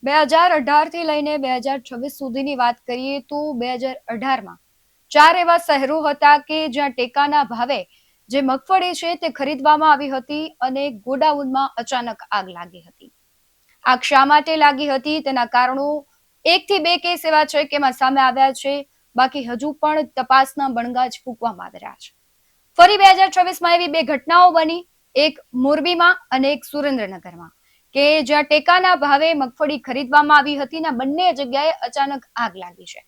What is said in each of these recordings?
2018 થી લઈને 2026 સુધીની વાત કરીએ તો 2018માં 4 એવા શહેરો હતા કે જ્યાં ટેકાના ભાવે જે મગફળી છે તે ખરીદવામાં આવી હતી અને ગોડાઉનમાં અચાનક આગ લાગી હતી. આગ શા માટે લાગી હતી તેના કારણો 1 થી 2 કેસ એવા છે કે એમાં સામે આવ્યા છે. બાકી હજુ પણ તપાસના બણગા જ ફૂંકવામાં આવી રહ્યા છે. ફરી 2026માં એવી 2 ઘટનાઓ બની, એક મોરબીમાં અને એક સુરેન્દ્રનગરમાં, કે જ્યાં ટેકાના ભાવે મગફળી ખરીદવામાં આવી હતી ને બંને જગ્યાએ અચાનક આગ લાગી છે.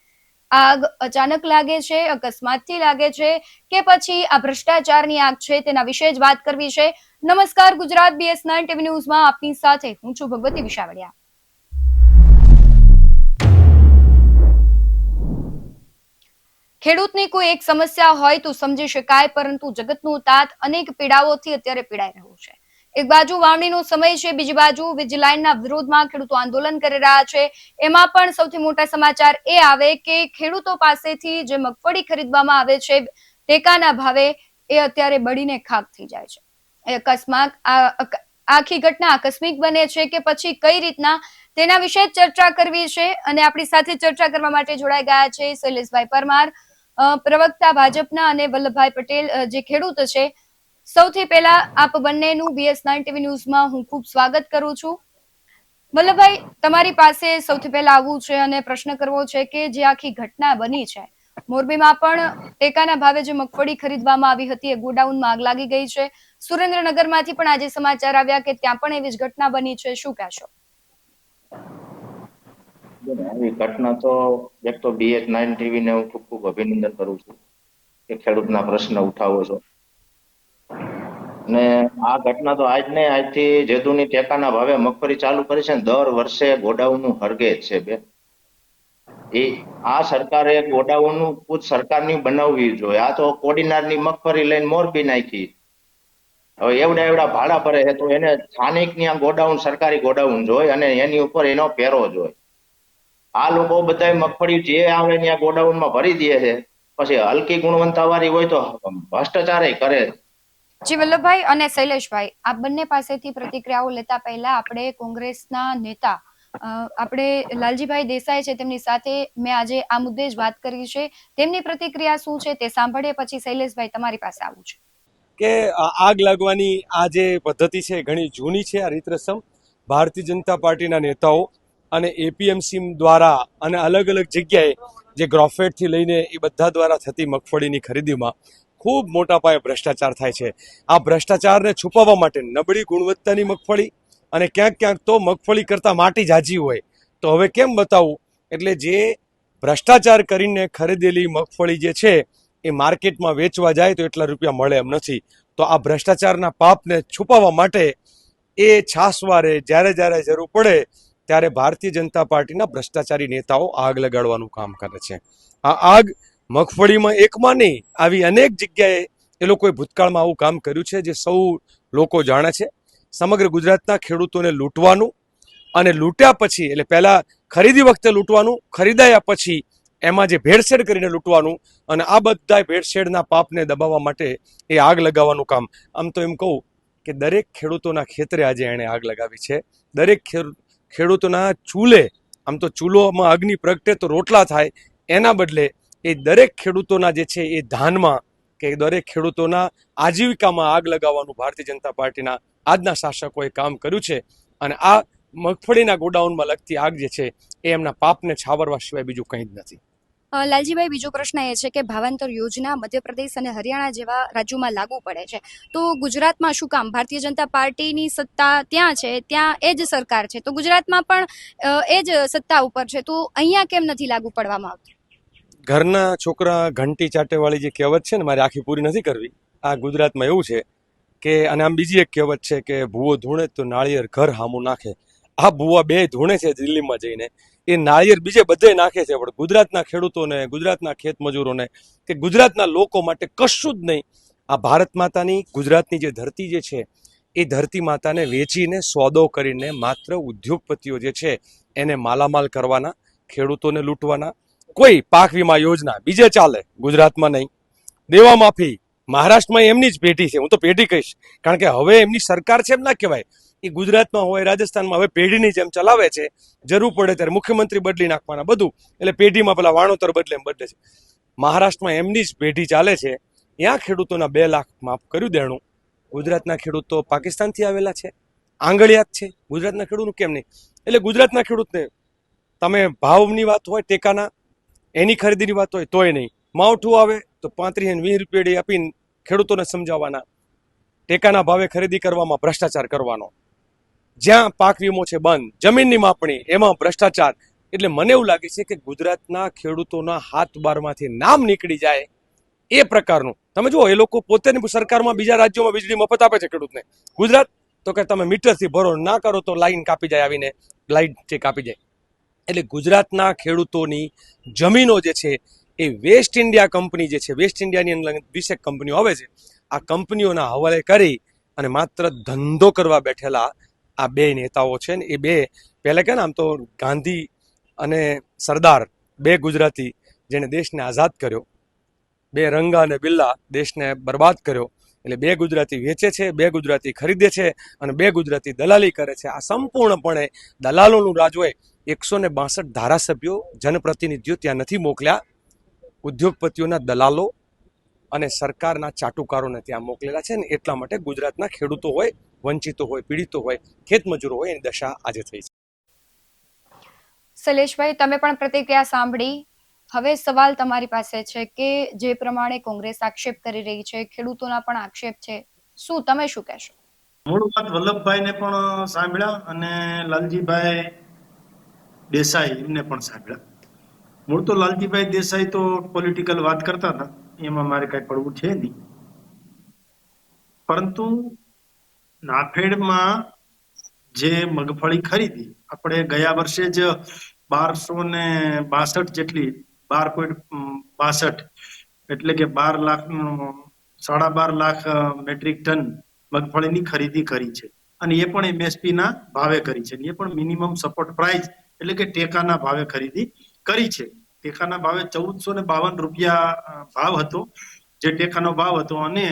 આગ અચાનક લાગે છે, અકસ્માતથી લાગે છે કે પછી આ ભ્રષ્ટાચારની આગ છે, તેના વિશે જ વાત કરવી છે. નમસ્કાર, ગુજરાત BS9 ટીવી ન્યૂઝમાં આપની સાથે હું છું ભગવતી વિશાવડિયા. ખેડૂતની કોઈ એક સમસ્યા હોય તો સમજી શકાય, પરંતુ જગતનું તાત અનેક પીડાઓથી અત્યારે પીડાઈ રહ્યું છે. એક બાજુ વાવણીનો સમય છે, બીજી બાજુ વીજ લાઇનના વિરોધમાં ખેડૂતો આંદોલન કરી રહ્યા છે. એમાં પણ સૌથી મોટા સમાચાર એ આવે કે ખેડૂતો પાસેથી જે મગફળી ખરીદવામાં આવે છે ટેકાના ભાવે, એ અત્યારે બળીને ખાક થઈ જાય છે. એ અકસ્માત આખી ઘટના આકસ્મિક બને છે કે પછી કઈ રીતના, તેના વિશે ચર્ચા કરવી છે. અને આપણી સાથે ચર્ચા કરવા માટે જોડાઈ ગયા છે શૈલેષભાઈ પરમાર, પ્રવક્તા ભાજપના, અને વલ્લભભાઈ પટેલ જે ખેડૂત છે. સૌથી પહેલા આપ બંનેનું BS9 ટીવી ન્યૂઝમાં હું ખૂબ સ્વાગત કરું છું. વલ્લભભાઈ, તમારી પાસે સૌથી પહેલા આવવું છે અને પ્રશ્ન કરવો છે કે જે આખી ઘટના બની છે, મોરબીમાં પણ ટેકાના ભાવે જે મગફળી ખરીદવામાં આવી હતી એ ગોડાઉનમાં આગ લાગી ગઈ છે. સુરેન્દ્રનગરમાંથી પણ આજે સમાચાર આવ્યા કે ત્યાં પણ એવી જ ઘટના બની છે. શું કહેશો? આવી ઘટના તો એક તો BS9 ટીવી ને હું ખૂબ ખૂબ અભિનંદન કરું છું કે ખેડૂતના પ્રશ્ન ઉઠાવો છો. ને આ ઘટના તો આજથી જેદુની ટેકાના ભાવે મગફળી ચાલુ કરી છે ને, દર વર્ષે ગોડાઉનનું હરગે જ છે બે. આ સરકારે ગોડાઉનનું ખુદ સરકારની બનાવવી જોઈએ. આ તો કોડીનારની મગફળી લઈને મોરબી નાખી. હવે એવડા ભાડા ભરે છે તો એને સ્થાનિક ની ગોડાઉન, સરકારી ગોડાઉન જોઈ અને એની ઉપર એનો પેરો જોઈ. આ લોકો બધા મગફળી જે આવે ત્યાં ગોડાઉનમાં ભરી દે છે, પછી હલકી ગુણવત્તા વાળી હોય તો ભ્રષ્ટાચાર કરે. જી વલ્લભભાઈ અને શૈલેષભાઈ, આ બંને પાસેથી પ્રતિક્રિયાઓ લેતા પહેલા આપણે કોંગ્રેસના નેતા આપણે લાલજીભાઈ દેસાઈ છે તેમની સાથે મેં આજે આ મુદ્દે જ વાત કરી છે. તેમની પ્રતિક્રિયા શું છે તે સાંભળીએ, પછી શૈલેષભાઈ તમારી પાસે આવું છે. કે આગ લાગવાની આ જે પદ્ધતિ છે ઘણી જૂની છે. આ રીત રસમ ભારતીય જનતા પાર્ટીના નેતાઓ અને APMC દ્વારા અને અલગ અલગ જગ્યાએ જે ગ્રોફેટથી લઈને એ બધા દ્વારા થતી મગફળીની ખરીદીમાં ખૂબ મોટા પાયે ભ્રષ્ટાચાર થાય છે. આ ભ્રષ્ટાચારને છુપાવવા માટે નબળી ગુણવત્તાની મગફળી અને ક્યાંક ક્યાંક તો મગફળી કરતાં માટી જાજી હોય તો હવે કેમ બતાવું, એટલે જે ભ્રષ્ટાચાર કરીને ખરીદેલી મગફળી જે છે એ માર્કેટમાં વેચવા જાય તો એટલા રૂપિયા મળે એમ નથી. તો આ ભ્રષ્ટાચારના પાપને છુપાવવા માટે એ છાસવારે જ્યારે જ્યારે જરૂર પડે ત્યારે ભારતીય જનતા પાર્ટીના ભ્રષ્ટાચારી નેતાઓ આગ લગાડવાનું કામ કરે છે. આ આગ મગફળીમાં એકમાં નહીં, આવી અનેક જગ્યાએ એ લોકોએ ભૂતકાળમાં આવું કામ કર્યું છે જે સૌ લોકો જાણે છે. સમગ્ર ગુજરાતના ખેડૂતોને લૂંટવાનું અને લૂંટ્યા પછી, એટલે પહેલા ખરીદી વખતે લૂંટવાનું, ખરીદાયા પછી એમાં જે ભેળસેળ કરીને લૂંટવાનું, અને આ બધા ભેળસેળના પાપને દબાવવા માટે એ આગ લગાવવાનું કામ. આમ તો એમ કહું કે દરેક ખેડૂતોના ખેતરે આજે એણે આગ લગાવી છે. દરેક ખેડૂતોના ચૂલે, આમ તો ચૂલોમાં અગ્નિ પ્રગટે તો રોટલા થાય, એના બદલે એ દરેક ખેડૂતોના જે છે એ ધાનમાં કે દરેક ખેડૂતોના આજીવિકામાં આગ લગાવવાનું ભારતીય જનતા પાર્ટીના આજના શાસકોએ કામ કર્યું છે. અને આ મગફળીના ગોડાઉનમાં લગતી આગ જે છે એ એમના પાપને છાવરવા સિવાય બીજું કંઈ જ નથી. લાલજીભાઈ, બીજો પ્રશ્ન એ છે કે ભાવાંતર યોજના મધ્યપ્રદેશ અને હરિયાણા જેવા રાજ્યોમાં લાગુ પડે છે, તો ગુજરાતમાં શું કામ? ભારતીય જનતા પાર્ટીની સત્તા ત્યાં છે, ત્યાં એ જ સરકાર છે, તો ગુજરાતમાં પણ એ જ સત્તા ઉપર છે, તો અહીંયા કેમ નથી લાગુ પડવામાં આવતું? ઘરના છોકરા ઘંટી ચાટેવાળી જે કહેવત છે ને, મારે આખી પૂરી નથી કરવી. આ ગુજરાતમાં એવું છે કે, અને આમ બીજી એક કહેવત છે કે ભૂવો ધૂણે તો નાળિયેર ઘર હામું નાખે. આ ભૂવા બે ધૂણે છે દિલ્હીમાં જઈને, એ નાળિયેર બીજે બધે નાખે છે, પણ ગુજરાતના ખેડૂતોને, ગુજરાતના ખેત મજૂરોને કે ગુજરાતના લોકો માટે કશું જ નહીં. આ ભારત માતાની, ગુજરાતની જે ધરતી જે છે એ ધરતી માતાને વેચીને સોદો કરીને માત્ર ઉદ્યોગપતિઓ જે છે એને માલામાલ કરવાના, ખેડૂતોને લૂંટવાના. કોઈ પાક વીમા યોજના બીજે ચાલે, ગુજરાતમાં નહીં. દેવા માફી મહારાષ્ટ્રમાં એમની જ પેઢી છે, હું તો પેઢી કહીશ, કારણ કે હવે એમની સરકાર છે એમ ના કહેવાય. એ ગુજરાતમાં હોય રાજસ્થાનમાં હવે પેઢીની જેમ ચલાવે છે. જરૂર પડે ત્યારે મુખ્યમંત્રી બદલી નાખવાના બધું, એટલે પેઢીમાં પેલા વાણોતર બદલે છે. મહારાષ્ટ્રમાં એમની જ પેઢી ચાલે છે, ત્યાં ખેડૂતોના 2 લાખ માફ કર્યું દેણું. ગુજરાતના ખેડૂતો પાકિસ્તાનથી આવેલા છે, આંગળિયાત છે, ગુજરાતના ખેડૂતનું કેમ નહીં? એટલે ગુજરાતના ખેડૂતને તમે ભાવની વાત હોય ટેકાના, એની ખરીદીની વાત હોય તોય નહીં. માવઠું આવે તો 35 અને 20 રૂપિયા આપીને ખેડૂતોને સમજાવવાના, ટેકાના ભાવે ખરીદી કરવામાં ભ્રષ્ટાચાર કરવાનો. જ્યાં પાક વીમો છે બંધ, જમીનની માપણી એમાં ભ્રષ્ટાચાર. એટલે મને એવું લાગે છે કે ગુજરાતના ખેડૂતોના હાથ બારમાંથી નામ નીકળી જાય એ પ્રકારનું. તમે જુઓ, એ લોકો પોતાની સરકારમાં બીજા રાજ્યોમાં વીજળી મફત આપે છે ખેડૂતને. ગુજરાત તો કે તમે મીટરથી ભરો, ના કરો તો લાઈન કાપી જાય, આવીને લાઈન છે કાપી જાય. એટલે ગુજરાતના ખેડૂતોની જમીનો જે છે એ વેસ્ટ ઇન્ડિયા કંપની જે છે, વેસ્ટ ઇન્ડિયાની અંદર 20 કંપનીઓ આવે છે, આ કંપનીઓના હવાલે કરી અને માત્ર ધંધો કરવા બેઠેલા આ 2 નેતાઓ છે ને, એ 2 પહેલા કે ને આમ તો ગાંધી અને સરદાર 2 ગુજરાતી જેને દેશને આઝાદ કર્યો, 2 રંગા અને બિલ્લા દેશને બરબાદ કર્યો. એટલે 2 ગુજરાતી વેચે છે, 2 ગુજરાતી ખરીદે છે અને 2 ગુજરાતી દલાલી કરે છે. આ સંપૂર્ણપણે દલાલોનું રાજ હોય. 162 ધારાસભ્યો જનપ્રતિનિધિઓ ત્યાં નથી મોકલ્યા, ઉદ્યોગપતિઓના દલાલો અને સરકારના ચાટુકારોને ત્યાં મોકલેલા છે ને, એટલા માટે ગુજરાતના ખેડૂતો હોય, વંચિતો હોય, પીડિતો હોય, ખેતમજૂરો હોય, એની દશા આજે થઈ છે. શૈલેષભાઈ, તમે પણ પ્રતિક્રિયા સાંભળી. હવે સવાલ તમારી પાસે છે કે જે પ્રમાણે કોંગ્રેસ આક્ષેપ કરી રહી છે, ખેડૂતોના પણ આક્ષેપ છે, શું તમે શું કહેશો? મૂળ વાત વલ્લભભાઈને પણ સાંભળ્યા અને લાલજીભાઈ દેસાઈ એમને પણ સાંભળ્યા. મૂળ તો લાલજીભાઈ દેસાઈ તો પોલિટિકલ વાત કરતા હતા, એમાં મારે કઈ પડવું છે નહીં. પરંતુ નાફેડમાં જે મગફળી ખરીદી, આપણે ગયા વર્ષે જ 1262 જેટલી 12.62 એટલે કે 12 લાખ 12.5 લાખ મેટ્રિક ટન મગફળીની ખરીદી કરી છે, અને એ પણ MSP ના ભાવે કરી છે. એ પણ મિનિમમ સપોર્ટ પ્રાઇસ એટલે કે ટેકાના ભાવે ખરીદી કરી છે. ટેકાના ભાવે 1452 રૂપિયા ભાવ હતો, જે ટેકાનો ભાવ હતો, અને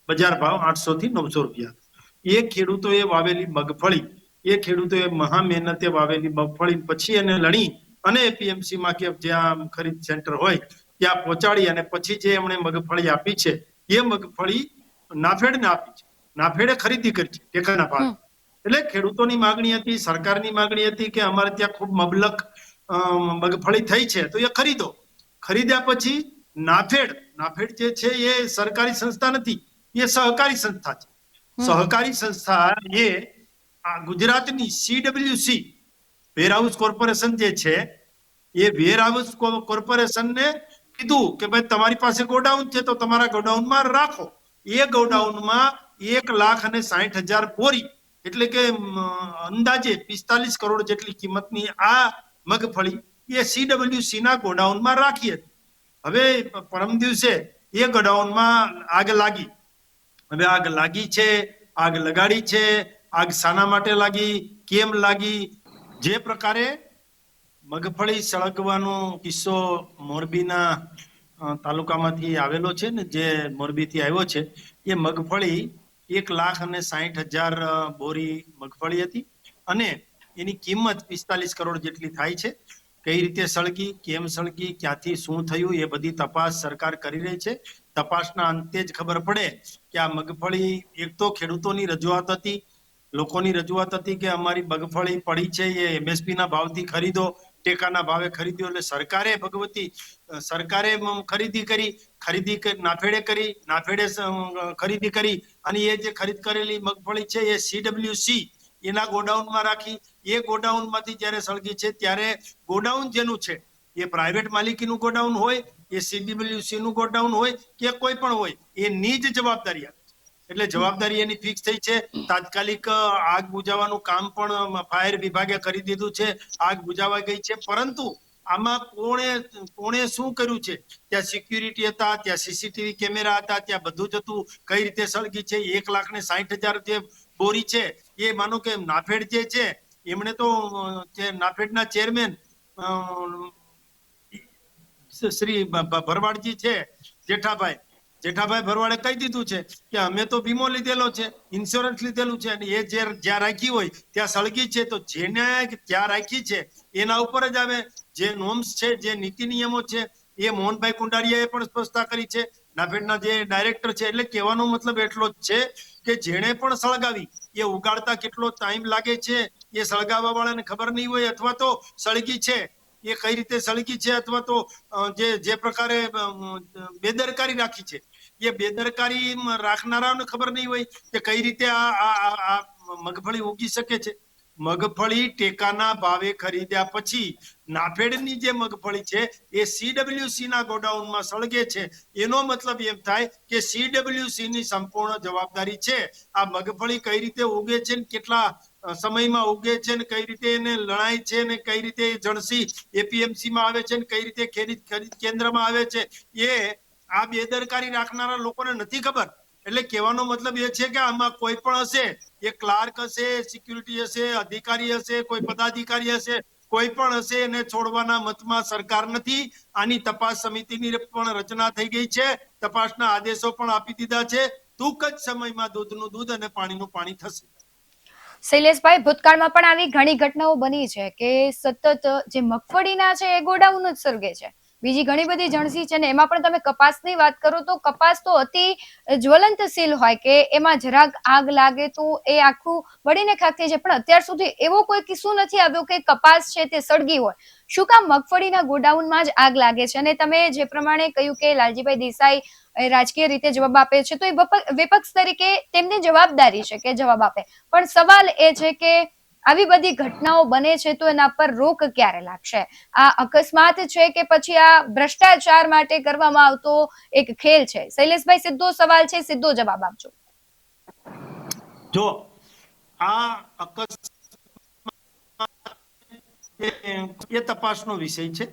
બજાર ભાવ 800 થી 900 રૂપિયા. એ ખેડૂતોએ વાવેલી મગફળી, એ ખેડૂતોએ મહા મહેનતે વાવેલી મગફળી પછી એને લણી અને APMC માં કે જ્યાં ખરીદ સેન્ટર હોય ત્યાં પહોંચાડી અને પછી જે એમણે મગફળી આપી છે એ મગફળી નાફેડને આપી છે. નાફેડે ખરીદી કરી છે ટેકાના ભાવે. એટલે ખેડૂતોની માગણી હતી, સરકારની માગણી હતી કે અમારે ત્યાં ખૂબ મબલક મગફળી થઈ છે તો એ ખરીદો. ખરીદ્યા પછી નાફેડ જે છે એ સરકારી સંસ્થા નથી, એ સહકારી સંસ્થા છે. સહકારી સંસ્થા એ ગુજરાતની CWC વેરહાઉસ કોર્પોરેશન જે છે, એ વેરહાઉસ કોર્પોરેશનને કીધું કે ભાઈ તમારી પાસે ગોડાઉન છે તો તમારા ગોડાઉનમાં રાખો. એ ગોડાઉનમાં 1,60,000 બોરી એટલે કે અંદાજે 45 કરોડ જેટલી કિંમતની આ મગફળી એ CWC ના ગોડાઉનમાં રાખી હતી. હવે પરમ દિવસે એ ગોડાઉનમાં આગ લાગી. હવે આગ લાગી છે, આગ લગાડી છે, આગ શાના માટે લાગી, કેમ લાગી? જે પ્રકારે મગફળી સળગવાનો કિસ્સો મોરબીના તાલુકામાંથી આવેલો છે ને, જે મોરબીથી આવ્યો છે, એ મગફળી 1,60,000 બોરી મગફળી હતી અને એની કિંમત 45 કરોડ જેટલી થાય છે. કઈ રીતે સળગી, કેમ સળગી, ક્યાંથી શું થયું, એ બધી તપાસ સરકાર કરી રહી છે. તપાસના અંતે જ ખબર પડે કે આ મગફળી, એક તો ખેડૂતોની રજૂઆત હતી, લોકોની રજૂઆત હતી કે અમારી મગફળી પડી છે એ MSP ના ભાવથી ખરીદો, ટેકાના ભાવે ખરીદ્યો. એટલે સરકારે ખરીદી કરી, નાફેડે ખરીદી કરી અને એ જે ખરીદ કરેલી મગફળી છે એ CWC એના ગોડાઉનમાં રાખી. એ ગોડાઉનમાંથી જ્યારે સળગી છે ત્યારે ગોડાઉન જેનું છે એ પ્રાઇવેટ માલિકીનું ગોડાઉન હોય, એ CWC નું ગોડાઉન હોય કે કોઈ પણ હોય, એની જ જવાબદારી આપે છે. એટલે જવાબદારી એની ફિક્સ થઈ છે. તાત્કાલિક આગ બુઝાવવાનું કામ પણ ફાયર વિભાગે કરી દીધું છે, આગ બુઝાવા ગઈ છે. પરંતુ આમાં કોણે શું કર્યું છે? ત્યાં સિક્યુરિટી હતા, ત્યાં CCTV કેમેરા હતા, ત્યાં બધું જ હતું. કઈ રીતે સળગી છે? 1,60,000 જે બોરી છે એ માનો કે નાફેડ જે છે એમણે તો નાફેડના ચેરમેન શ્રી ભરવાડજી છે, જેઠાભાઈ, જેઠાભાઈ ભરવાડે કહી દીધું છે કે અમે તો વીમો લીધેલો છે, ઇન્સ્યોરન્સ લીધેલું છે, અને એ જ્યાં રાખી હોય ત્યાં સળગી છે, તો જેને જ્યાં રાખી છે એના ઉપર જ આવે. જે નોર્મ્સ છે, જે નીતિ નિયમો છે, એ મોહનભાઈ કુંડારિયાએ પણ સ્પષ્ટતા કરી છે, નાફેડના જે ડાયરેક્ટર છે. એટલે કહેવાનો મતલબ એટલો જ છે કે જેણે પણ સળગાવી એ ઉગાડતા કેટલો ટાઈમ લાગે છે એ સળગાવવા વાળાને ખબર નહીં હોય, અથવા તો સળગી છે એ કઈ રીતે સળગી છે, અથવા તો જે પ્રકારે બેદરકારી રાખી છે એ બેદરકારી રાખનારાઓને ખબર નહીં હોય કે કઈ રીતે આ મગફળી ઉગી શકે છે. મગફળી ટેકાના ભાવે ખરીદ્યા પછી નાફેડની જે મગફળી છે એ સીડબ્લ્યુસી ના ગોડાઉનમાં સળગે છે. એનો મતલબ એમ થાય કે સીડબ્લ્યુસી ની સંપૂર્ણ જવાબદારી છે આ મગફળી કઈ રીતે ઉગે છે, કેટલા સમયમાં ઉગે છે, ને કઈ રીતે એને લણાય છે, ને કઈ રીતે જણસી એપીએમસી માં આવે છે, ને કઈ રીતે ખરીદ કેન્દ્રમાં આવે છે, એ આ બેદરકારી રાખનારા લોકોને નથી ખબર. એટલે કહેવાનો મતલબ એ છે કે આમાં કોઈ પણ હશે, એ ક્લાર્ક હશે, સિક્યુરિટી હશે, અધિકારી હશે, કોઈ પદાધિકારી હશે, કોઈ પણ હશે, એને છોડવાના મતમાં સરકાર નથી. આની તપાસ સમિતિની પણ રચના થઈ ગઈ છે, તપાસના આદેશો પણ આપી દીધા છે. ટૂંક જ સમયમાં દૂધનું દૂધ અને પાણીનું પાણી થશે. શૈલેષભાઈ, ભૂતકાળમાં પણ આવી ઘણી ઘટનાઓ બની છે કે સતત જે મગફળીના છે એ ગોડાઉન જ સળગે છે, બીજી ઘણી બધી જણસી છે, ને એમાં પણ તમે કપાસની વાત કરો તો કપાસ તો અતિ જ્વલંતશીલ હોય કે એમાં જરાક આગ લાગે તો એ આખું બળીને ખાક થઈ જાય, પણ અત્યાર સુધી એવો કોઈ કિસ્સો નથી આવ્યો કે કપાસ છે તે સળગી હોય. શું કામ મગફળીના ગોડાઉનમાં જ આગ લાગે છે? અને તમે જે પ્રમાણે કહ્યું કે લાલજીભાઈ દેસાઈ રાજકીય રીતે જવાબ આપે છે, તો એ વિપક્ષ તરીકે તેમની જવાબદારી છે કે જવાબ આપે, પણ સવાલ એ છે કે આવી બધી ઘટનાઓ બને છે તો એના પર રોક ક્યારે લાગશે? આ અકસ્માત છે કે પછી આ ભ્રષ્ટાચાર માટે કરવામાં આવતો એક ખેલ છે? શૈલેષભાઈ, સીધો સવાલ છે, સીધો જવાબ આપજો. જો આ અકસ્માત એ તપાસનો વિષય છે,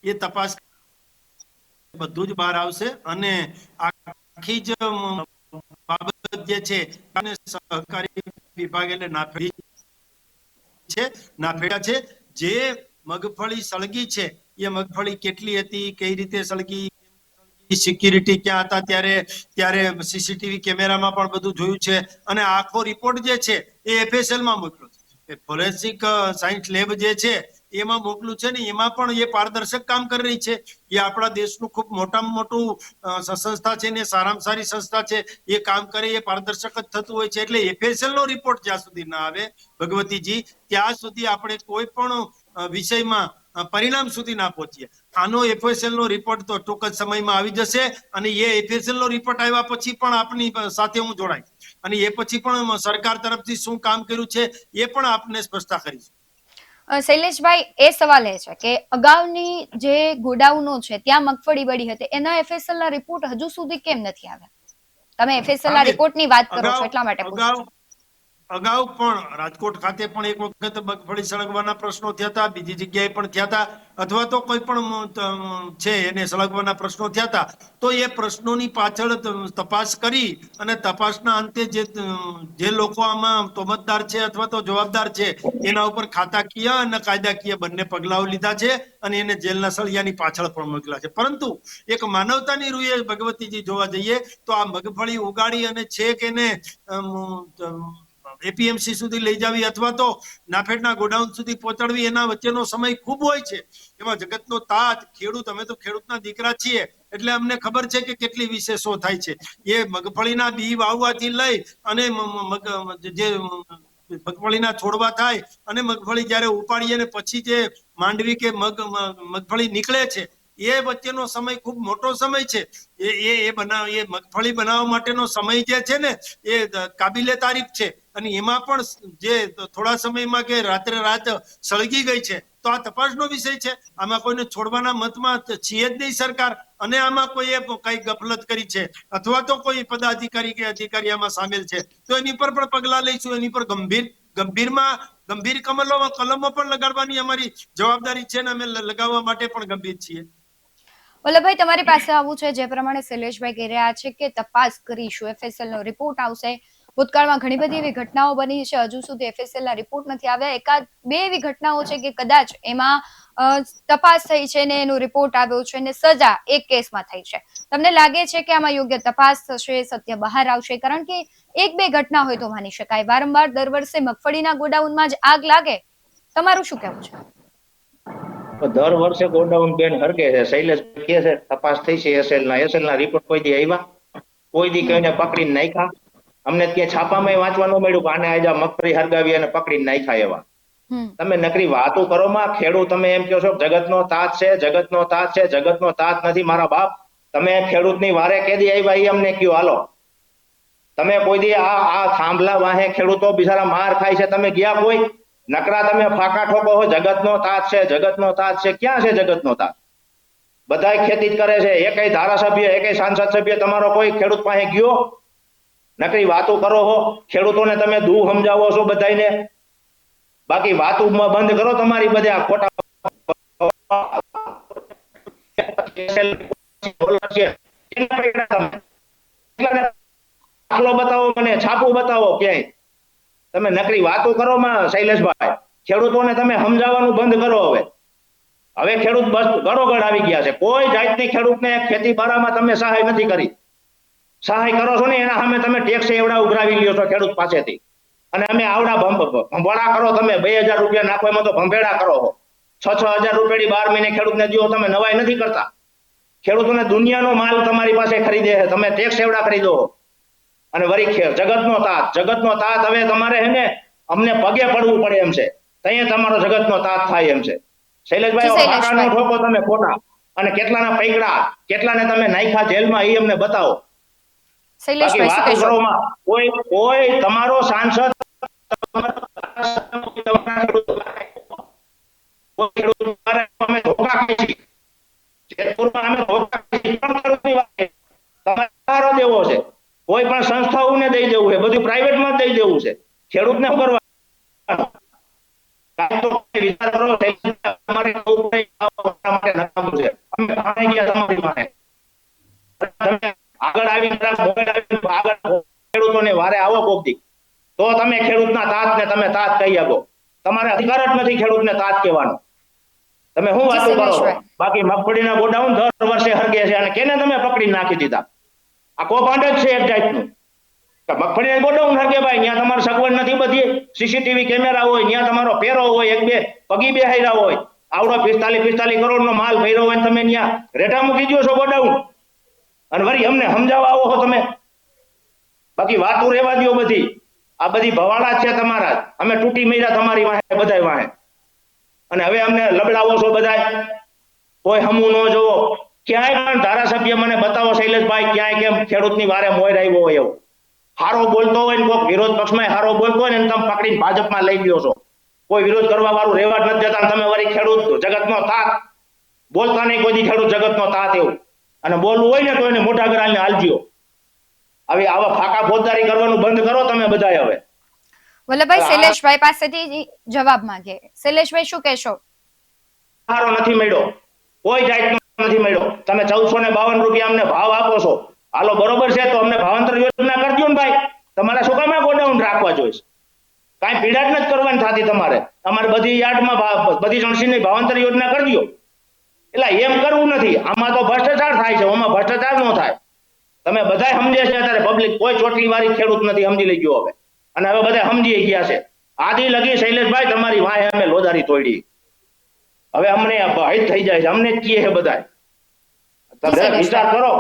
એ તપાસ બધું જ બહાર આવશે. અને આખી જ બાબત જે છે અને સહકારી વિભાગ એટલે નાફેડા છે, જે મગફળી સળગી છે એ મગફળી કેટલી હતી, કઈ રીતે સળગી, સિક્યુરિટી ક્યાં હતા ત્યારે સીસીટીવી કેમેરામાં પણ બધું જોયું છે. અને આખો રિપોર્ટ જે છે એ એફએસએલ માં મોકલ્યો છે, ફોરેન્સિક સાયન્સ લેબ જે છે એમાં મોકલું છે ને, એમાં પણ એ પારદર્શક કામ કરી રહી છે. એ આપણા દેશનું ખૂબ મોટામાં મોટું સંસ્થા છે ને, સારામાં સારી સંસ્થા છે. એ કામ કરે એ પારદર્શક જ થતું હોય છે. એટલે એફએસએલ નો રિપોર્ટ જ્યાં સુધી ના આવે ભગવતીજી, ત્યાં સુધી આપણે કોઈ પણ વિષયમાં પરિણામ સુધી ના પહોંચીએ. આનો એફએસએલ નો રિપોર્ટ તો ટૂંક જ સમયમાં આવી જશે, અને એ એફએસએલ નો રિપોર્ટ આવ્યા પછી પણ આપની સાથે હું જોડાય, અને એ પછી પણ સરકાર તરફથી શું કામ કર્યું છે એ પણ આપને સ્પષ્ટતા કરીશ. શૈલેષભાઈ, એ સવાલ એ છે કે અગાઉની જે ગોડાઉનો છે ત્યાં મગફળી બળી હતી, એના એફએસએલ ના રિપોર્ટ હજુ સુધી કેમ નથી આવ્યા? તમે એફએસએલ ના રિપોર્ટ ની વાત કરો છો એટલા માટે પૂછું છું. અગાઉ પણ રાજકોટ ખાતે પણ એક વખત મગફળી સળગવાના પ્રશ્નો થયા હતા, બીજી જગ્યાએ પણ થયા હતા, અથવા તો કોઈ પણ છે એને સળગવાના પ્રશ્નો થયા હતા. તો એ પ્રશ્નોની પાછળ તપાસ કરી અને તપાસના અંતે જે લોકો આમાં તોમતદાર છે અથવા તો જવાબદાર છે એના ઉપર ખાતાકીય અને કાયદાકીય બંને પગલાઓ લીધા છે, અને એને જેલના સળિયાની પાછળ પણ મોકલ્યા છે. પરંતુ એક માનવતાની રૂએ ભગવતીજી જોવા જઈએ તો આ મગફળી ઉગાડી અને છેક એને એપીએમસી સુધી લઈ જાવી અથવા તો નાફેડના ગોડાઉન સુધી પહોંચાડવી, એના વચ્ચેનો સમય ખૂબ હોય છે. એમાં જગતનો તાજ ખેડૂત, અમે તો ખેડૂતના દીકરા છીએ એટલે અમને ખબર છે કે કેટલી વિશેષો થાય છે. એ મગફળીના બી વાવવાથી લઈ અને જે મગફળીના છોડવા થાય અને મગફળી જયારે ઉપાડીએ ને પછી જે માંડવી કે મગફળી નીકળે છે, એ વચ્ચેનો સમય ખૂબ મોટો સમય છે. એ મગફળી બનાવવા માટેનો સમય જે છે ને એ કાબિલે તારીફ છે. અને એમાં પણ જે થોડા સમયમાં કે રાત્રે રાત સળગી ગઈ છે, તો આ તપાસનો વિષય છે. આમાં કોઈને છોડવાના મતમાં છીએ જ નહીં સરકાર, અને આમાં કોઈએ કઈ ગફલત કરી છે અથવા તો કોઈ પદાધિકારી કે અધિકારી આમાં સામેલ છે તો એની પર પણ પગલા લઈશું. એની પર ગંભીર કલમો પણ લગાડવાની અમારી જવાબદારી છે, ને અમે લગાવવા માટે પણ ગંભીર છીએ. વલ્લભભાઈ, તમારી પાસે આવું છે, જે પ્રમાણે શૈલેષભાઈ કહી રહ્યા છે કે તપાસ કરીશું, એફએસએલ નો રિપોર્ટ આવશે. ભૂતકાળમાં ઘણી બધી એવી ઘટનાઓ બની છે, હજુ સુધી એફએસએલ ના રિપોર્ટ નથી આવ્યા. એકાદ બે એવી ઘટનાઓ છે કે કદાચ એમાં તપાસ થઈ છે ને એનો રિપોર્ટ આવ્યો છે ને સજા એક કેસમાં થઈ છે. તમને લાગે છે કે આમાં યોગ્ય તપાસ થશે, સત્ય બહાર આવશે? કારણ કે એક બે ઘટના હોય તો માની શકાય, વારંવાર દર વર્ષે મગફળીના ગોડાઉનમાં જ આગ લાગે. તમારું શું કહેવું છે? દર વર્ષે ગોડાઉન બેન હરગે છે. શૈલેષ કહે છે તપાસ થઈ છે એસએલ ના રિપોર્ટ કોઈ દી આવ્યા? કોઈ દી કોઈને પકડીને નાખ્યા? અમને ત્યાં છાપામાં વાંચવા ન મળ્યું કે આને આજે મગફળી હરગાવી અને પકડીને નાખ્યા એવા. તમે નકરી વાતો કરો માં. ખેડૂત તમે એમ કહો છો જગતનો તાત છે, જગતનો તાત છે. જગતનો તાત નથી મારા બાપ. તમે ખેડૂતની વારે કેદી આવ્યા એ અમને કયો હાલો. તમે કોઈ દી આ થાંભલા વાહે ખેડૂતો બિચારા માર ખાય છે, તમે ગયા કોઈ? નકરા તમે ફાકા ઠોકો હો જગતનો તાત છે, જગતનો તાત છે. ક્યાં છે જગતનો તાત? બધાય ખેતી જ કરે છે. એકેય ધારાસભ્ય, એકેય સાંસદ સભ્ય તમારો કોઈ ખેડૂત પાસે ગયો? નકરી વાતો કરો હો. ખેડૂતોને તમે દૂ સમજાવો છો બધાયને. બાકી વાતો બંધ કરો તમારી બધા ખોટા. દાખલો બતાવો મને, છાપું બતાવો ક્યાંય. તમે નકરી વાતો કરો માં શૈલેષભાઈ. ખેડૂતોને તમે સમજાવવાનું બંધ કરો હવે. હવે ખેડૂત બસ ગળોગળ આવી ગયા છે. કોઈ જાતની ખેડૂતને ખેતી બારામાં તમે સહાય નથી કરી. સહાય કરો છો ને એના સામે તમે ટેક્સ એવડા ઉઘરાવી લ્યો છો ખેડૂત પાસેથી. અને અમે આવડા ભંભેડા કરો તમે. 2000 રૂપિયા નાખો એમાં તો ભંભેડા કરો છો. 6-6 હજાર રૂપિયાની 12 મહિને ખેડૂતને દો. તમે નવાઈ નથી કરતા. ખેડૂતોને દુનિયાનો માલ તમારી પાસે ખરીદે છે, તમે ટેક્સ એવડા ખરીદો. અને વરી જગતનો તાત, જગતનો તાત હવે તમારે હે ને અમને પગે પડવું પડે એમ છે. ત્યાં તમારો જગતનો તાત થાય એમ છે. શૈલેષભાઈ આકાનો ઠોકો તમે ખોટા. અને કેટલાના પૈકડા, કેટલાને તમે નાખ્યા જેલમાં એ અમને બતાવો. શૈલેષભાઈ શું કહેશો? કોઈ તમારો સાંસદ દેવો છે. કોઈ પણ સંસ્થાઓને દઈ દેવું છે, બધું પ્રાઇવેટમાં જ દઈ દેવું છે. ખેડૂતને કરવા વિચાર કરો. આગળ આવી ખેડૂતોને વારે આવો કોકથી તો તમે ખેડૂતના તાતને તમે તાત કહી શકો. તમારે અધિકાર જ નથી ખેડૂતને તાત કહેવાનો. તમે શું વાતો કરો? બાકી મગફળીના ગોડાઉન દર વર્ષે હરગે છે અને કેને તમે પકડી નાખી દીધા? આ કૌભાંડ જ છે એક જાતનું. મગફળીના ગોડાઉન હરગે ભાઈ, ત્યાં તમારે સગવડ નથી બધી. સીસીટીવી કેમેરા હોય, ત્યાં તમારો પેરો હોય, એક બે પગી બેહાયરા હોય. આવડો 45 કરોડનો માલ ભર્યો હોય તમે ત્યાં રેઠા મૂકી દો છો ગોડાઉન. અને વળી અમને સમજાવવા આવો છો તમે. બાકી વાતો રહેવા દો બધી. આ બધી ભવાડા છે તમારા. અમે તૂટી મર્યા તમારી વાહે, બધાય વાહે. અને હવે અમને લબડાવો છો બધાય. કોઈ હમું ન જોવો. ક્યાંય પણ ધારાસભ્ય મને બતાવો શૈલેષભાઈ, ક્યાંય કેમ ખેડૂતની વારે મોર આવ્યો હોય એવો. હારો બોલતો હોય ને કોઈ વિરોધ પક્ષમાં હારો બોલતો હોય ને તમે પકડીને ભાજપમાં લઈ ગયો છો. કોઈ વિરોધ કરવા વાળું રહેવા જ નથી દેતા. તમે વળી ખેડૂત જગતનો તાત બોલતા નહીં કોઈ દી. ખેડૂત જગતનો તાત એવું. અને બોલવું હોય ને તો એને મોટા ગરાલને હાલજો. હવે આવા ફાકા ફોજદારી કરવાનું બંધ કરો તમે બધાય હવે. વલ્લભભાઈ શૈલેષભાઈ પાસેથી જવાબ માંગે. શૈલેષભાઈ શું કહેશો? સારો નથી મળ્યો, કોઈ જાતનો નથી મળ્યો. તમે 1452 રૂપિયા અમને ભાવ આપો છો. હાલો બરોબર છે તો અમને ભાવાંતર યોજના કરજો ને ભાઈ. તમારે શું કામ ગોડાઉન રાખવા જોઈએ? કાંઈ પીડા જ નથી કરવાની થતી તમારે. તમારે બધી યાર્ડમાં બધી જણસીની ભાવાંતર યોજના કરજો. એટલે એમ કરવું નથી. આમાં તો ભ્રષ્ટાચાર થાય છે, આમાં ભ્રષ્ટાચાર ન થાય. તમે બધા સમજે છે અત્યારે પબ્લિક. કોઈ ચોટલી વાળી ખેડૂત નથી, સમજી લઈ ગયો હવે. અને હવે બધા સમજી ગયા છે. આદિ લગી શૈલેષભાઈ તમારી વાહે અમે લોદારી તોડી. હવે અમને ભય થઈ જાય છે. અમને જ કીએ છે બધા. તમે વિચાર કરો.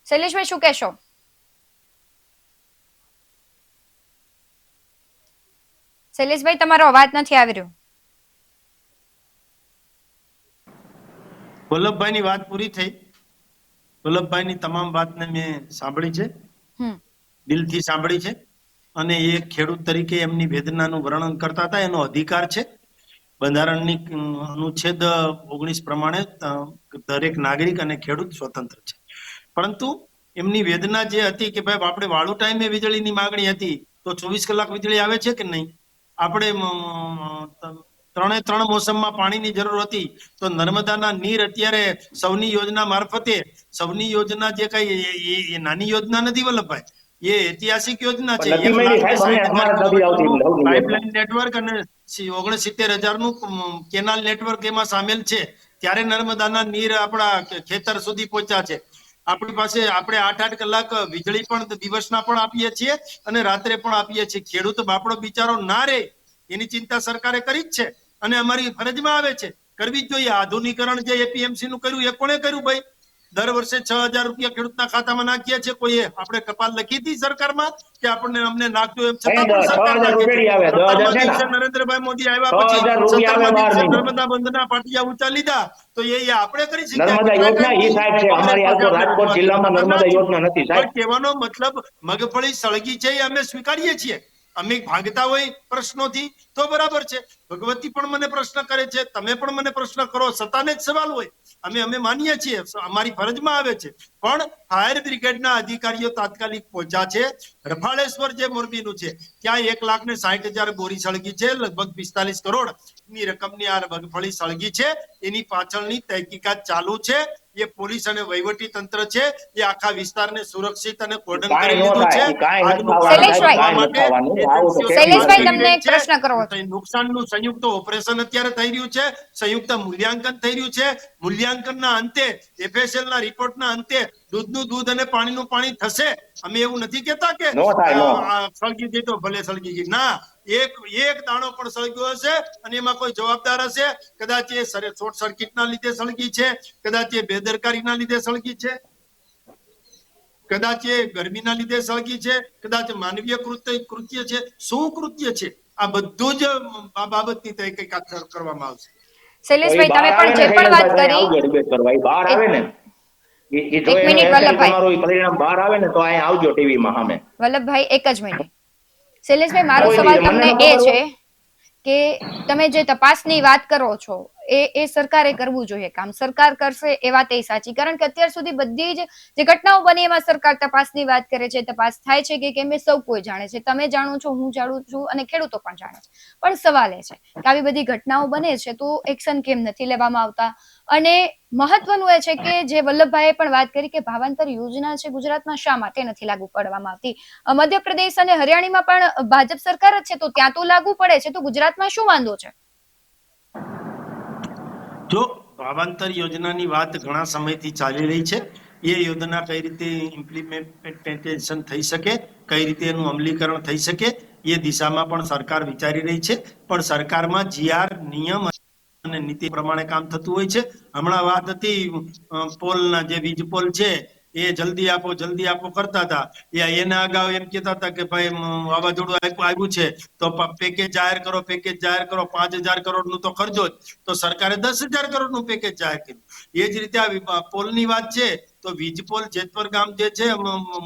શૈલેષભાઈ શું કહેશો? શૈલેષભાઈ તમારો અવાજ નથી આવી રહ્યો. વલ્લભભાઈની વાત પૂરી થઈ. વલ્લભભાઈની તમામ વાતને મેં સાંભળી છે, દિલથી સાંભળી છે. અને એ ખેડૂત તરીકે એમની વેદનાનું વર્ણન કરતા હતા. એનો અધિકાર છે. બંધારણની અનુચ્છેદ 19 પ્રમાણે દરેક નાગરિક અને ખેડૂત સ્વતંત્ર છે. પરંતુ એમની વેદના જે હતી કે ભાઈ આપણે વાળું ટાઈમે વીજળીની માંગણી હતી તો 24 કલાક વીજળી આવે છે કે નહીં? આપણે 3 મોસમમાં પાણીની જરૂર હતી તો નર્મદાના નીર અત્યારે સૌની યોજના મારફતે, સૌની યોજના જે કઈ એ નાની યોજના નથી વલ્લભભાઈ. એ ઐતિહાસિક યોજના છે. પણ નથી મળી સાહેબ, અમને અમારે નથી આવતી નવું નિવેદન. પાઇપલાઇન નેટવર્ક અને 69,000 નું કેનાલ નેટવર્ક એમાં સામેલ છે. ત્યારે નર્મદાના નીર આપણા ખેતર સુધી પહોંચ્યા છે. આપણી પાસે આપણે 8-8 કલાક વીજળી પણ દિવસના પણ આપીએ છીએ અને રાત્રે પણ આપીએ છીએ. ખેડૂત બાપડો બિચારો ના રહે એની ચિંતા સરકારે કરી જ છે અને અમારી ફરજમાં આવે છે, કરવી જ જોઈએ. આધુનિકરણ જે એપીએમસી નું કર્યું એ કોણે કર્યું ભાઈ? દર વર્ષે 6,000 રૂપિયા ખેડૂતના ખાતામાં નાખીએ છીએ. કોઈએ આપણે ટપાલ લખી હતી સરકારમાં કે આપણને અમને નાખજો એમ? છતાં પણ સરકાર 6,000 નાખે છે. રૂપિયા આવે, 10,000 છે ને? દિવસે નરેન્દ્રભાઈ મોદી આવ્યા પછી 6,000 રૂપિયા આવે 17મા દિવસે 12 નર્મદા બંધના પાટિયા ઊંચા લીધા તો એ આપણે કરી શક્યા. નર્મદા યોજના ઈ સાહેબ છે અમારી હાલ તો રાજકોટ જિલ્લામાં નર્મદા યોજના નથી સાહેબ. પણ કહેવાનો મતલબ મગફળી સળગી છે એ અમે સ્વીકારીએ છીએ. અમે ભાગતા હોય પ્રશ્નોથી તો બરાબર છે. ભગવતી પણ મને પ્રશ્ન કરે છે, તમે પણ મને પ્રશ્ન કરો, સત્તાને જ સવાલ હોય. અમે માનીએ છીએ, અમારી ફરજમાં આવે છે. પણ ફાયર બ્રિગેડના અધિકારીઓ તાત્કાલિક પહોંચ્યા છે. રફાળેશ્વર જે મોરબીનું છે ત્યાં 1,60,000 બોરી સળગી છે. લગભગ 45 કરોડ ની રકમની આ મગફળી સળગી છે. એની પાછળની તહેકીકાત ચાલુ છે. એ પોલીસ અને વહીવટી તંત્ર છે એ આખા વિસ્તારને સુરક્ષિત અને કોર્ડન કરી લીધું છે. શૈલેષભાઈ, તમને એક પ્રશ્ન કરવો છે. નુકસાનનું સંયુક્ત ઓપરેશન અત્યારે થઈ રહ્યું છે. સંયુક્ત મૂલ્યાંકન થઈ રહ્યું છે. મૂલ્યાંકનના અંતે એફએસએલ ના રિપોર્ટના અંતે દૂધનું દૂધ અને પાણીનું પાણી થશે. અમે એવું નથી કહેતા કે સળગી ગઈ તો ભલે સળગી ગઈ. ના, એક દાણો પણ સળગ્યો હશે અને એમાં કોઈ જવાબદાર હશે. કદાચ એ શોર્ટ સર્કિટના લીધે સળગી છે, કદાચ એ બેદરકારીના લીધે સળગી છે, કદાચ એ ગરમીના લીધે સળગી છે, કદાચ માનવીય કૃત્ય છે. શું કૃત્ય છે? આ બધું જ આ બાબતની તહેકીકાત કરવામાં આવશે. શૈલેષભાઈ, તમે પણ જે પણ વાત કરી, બહાર આવે ને એક મિનિટ વલ્લભભાઈ, પરિણામ બહાર આવે ને તો અહીંયા આવજો ટીવીમાં સામે. વલ્લભભાઈ એક જ મિનિટ. શૈલેષભાઈ, મારો સવાલ તમને એ છે કે તમે જે તપાસની વાત કરો છો એ સરકારે કરવું જોઈએ કામ. સરકાર કરશે એ વાત એ સાચી, કારણ કે અત્યાર સુધી બધી જ જે ઘટનાઓ બની એમાં સરકાર તપાસની વાત કરે છે. તપાસ થાય છે કે કેમ એ સૌ કોઈ જાણે છે. તમે જાણો છો, હું જાણું છું અને ખેડૂતો પણ જાણે છે. પણ સવાલ એ છે કે આવી બધી ઘટનાઓ બને છે તો એક્શન કેમ નથી લેવામાં આવતા? અને મહત્વનું એ છે કે જે વલ્લભભાઈએ પણ વાત કરી કે ભાવાંતર યોજના છે ગુજરાતમાં શા માટે નથી લાગુ પાડવામાં આવતી? મધ્યપ્રદેશ અને હરિયાણામાં પણ ભાજપ સરકાર જ છે તો ત્યાં તો લાગુ પડે છે, તો ગુજરાતમાં શું વાંધો છે? જો ભાવાંતર યોજનાની વાત ઘણા સમયથી ચાલી રહી છે. એ યોજના કઈ રીતે ઇમ્પ્લિમેન્ટેશન થઈ શકે, કઈ રીતે એનું અમલીકરણ થઈ શકે, એ દિશામાં પણ સરકાર વિચારી રહી છે. પણ સરકારમાં જીઆર, નિયમ અને નીતિ પ્રમાણે કામ થતું હોય છે. હમણાં વાત હતી પોલના, જે વીજ પોલ છે એ જલ્દી આપો કરતા હતા. એના અગાઉ એમ કહેતા હતા કે ભાઈ વાવાઝોડું આવ્યું છે તો પેકેજ જાહેર કરો, 5,000 કરોડ નું તો કરજો જ. તો સરકારે 10,000 કરોડ નું પેકેજ જાહેર કર્યું. એ જ રીતે આ પોલની વાત છે તો વીજપોલ જેતપર ગામ જે છે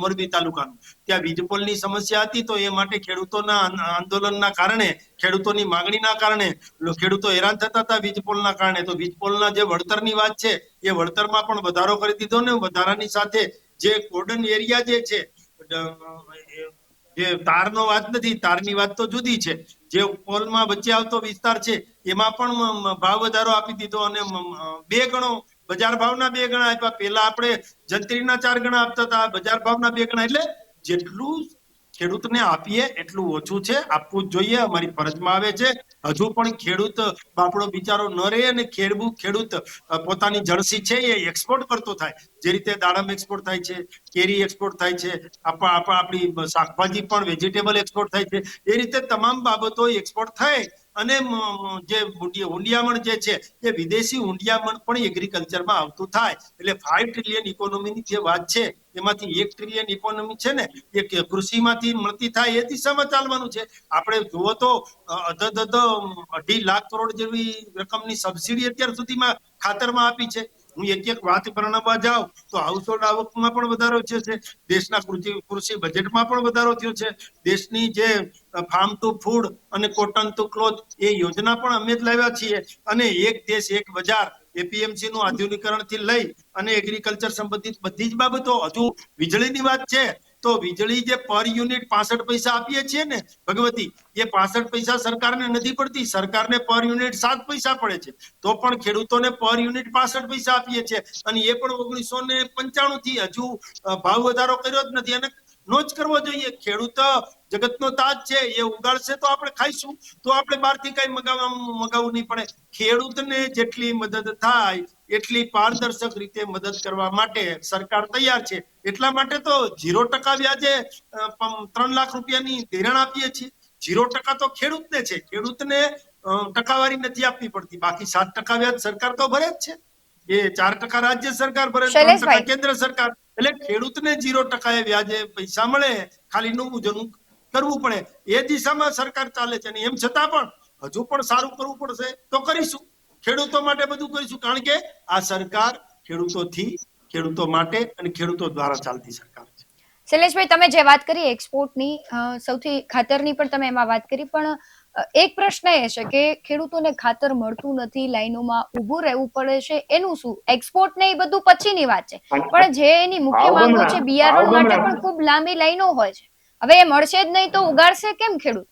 મોરબી તાલુકાનું, ત્યાં વીજપોલની સમસ્યા હતી. તો એ માટે ખેડૂતોના આંદોલનના કારણે, ખેડૂતોની માંગણીના કારણે ખેડૂતો હેરાન થતા હતા વીજપોલના કારણે. તો વીજપોલના જે વળતરની વાત છે એ વળતરમાં પણ વધારો કરી દીધો ને વધારાની સાથે જે કોર્ડન એરિયા જે છે, જે તારનો વાત નથી, તારની વાત તો જુદી છે, જે પોલમાં વચ્ચે આવતો વિસ્તાર છે એમાં પણ ભાવ વધારો આપી દીધો અને 2 ગણો બજાર ભાવના 2 ગણા આપ્યા. પેલા આપણે જંત્રીના 4 ગણા આપતા હતા, બજાર ભાવના 2 ગણા. એટલે જેટલું ખેડૂતને આપીએ એટલું ઓછું છે, આપવું જ જોઈએ, અમારી ફરજમાં આવે છે. હજુ પણ ખેડૂત બાપડો બિચારો ન રહે અને ખેડૂત પોતાની જણસી છે એ એક્સપોર્ટ કરતો થાય. જે રીતે દાડમ એક્સપોર્ટ થાય છે, કેરી એક્સપોર્ટ થાય છે, આપણી શાકભાજી પણ વેજીટેબલ એક્સપોર્ટ થાય છે, એ રીતે તમામ બાબતો એક્સપોર્ટ થાય. અને જે હુંડિયામણ જે છે એ વિદેશી હુંડિયામણ પણ એગ્રીકલ્ચરમાં આવતું થાય. એટલે 5 ટ્રિલિયન ઇકોનોમીની જે વાત છે એમાંથી 1 ટ્રિલિયન ઇકોનોમી છે ને એ કૃષિમાંથી મળતી થાય એ દિશામાં ચાલવાનું છે. આપણે જુઓ તો 2.5 લાખ કરોડ જેવી રકમની સબસિડી અત્યાર સુધીમાં ખાતરમાં આપી છે. હું એક વાત વર્ણવવા જાઉં તો હાઉસહોલ્ડ આવકમાં પણ વધારો થયો છે, દેશના કૃષિ બજેટમાં પણ વધારો થયો છે, દેશની જે ફાર્મ ટુ ફૂડ અને કોટન ટુ ક્લોથ એ યોજના પણ અમે જ લાવ્યા છીએ. અને એક દેશ એક બજાર એપીએમસી નું આધુનિકરણ થી લઈ અને એગ્રીકલ્ચર સંબંધિત બધી જ બાબતો. હજુ વીજળીની વાત છે તો વીજળી જે પર યુનિટ 65 પૈસા આપીએ છીએ ને ભગવતી, એ 65 પૈસા સરકારને નથી પડતી, સરકારને પર યુનિટ 7 પૈસા પડે છે. તો પણ ખેડૂતોને પર યુનિટ 65 પૈસા આપીએ છીએ અને એ પણ 1995 થી હજુ ભાવ વધારો કર્યો જ નથી. અને નો જ કરવો જોઈએ. ખેડૂત જગતનો તાજ છે, એ ઉગાડશે તો આપણે ખાઈશું, તો આપણે બહારથી કઈ મગાવવું નહીં પડે. ખેડૂતને જેટલી મદદ થાય એટલી પારદર્શક રીતે મદદ કરવા માટે સરકાર તૈયાર છે. એટલા માટે તો 0% વ્યાજે 3 લાખ રૂપિયાની ધિરાણ આપીએ છીએ. 0% તો ખેડૂતને છે, ખેડૂતને ટકાવારી નથી આપવી પડતી. બાકી 7% વ્યાજ સરકાર તો ભરે જ છે. એ 4% રાજ્ય સરકાર ભરે, 3% કેન્દ્ર સરકાર. એટલે ખેડૂતને 0% વ્યાજે પૈસા મળે, ખાલી નવું જૂનું કરવું પડે, એ દિશામાં સરકાર ચાલે છે. અને એમ છતાં પણ હજુ પણ સારું કરવું પડશે તો કરીશું. ખેડૂતો માટે બધું કરીશું, કારણ કે આ સરકાર ખેડૂતોથી, ખેડૂતો માટે અને ખેડૂતો દ્વારા ચાલતી સરકાર છે. શૈલેષભાઈ, તમે જે વાત કરી એક્સપોર્ટની, સૌથી ખાતરની પણ તમે એમાં વાત કરી, પણ એક પ્રશ્ન એ છે કે ખેડૂતોને ખાતર મળતું નથી, લાઈનોમાં ઊભું રહેવું પડે છે, એનું શું? એક્સપોર્ટ ને એ બધું પછીની વાત છે, પણ જે એની મુખ્ય માંગો છે બિયારણ માટે પણ ખૂબ લાંબી લાઈનો હોય છે. હવે એ મળશે જ નહીં તો ઉગાડશે કેમ ખેડૂત?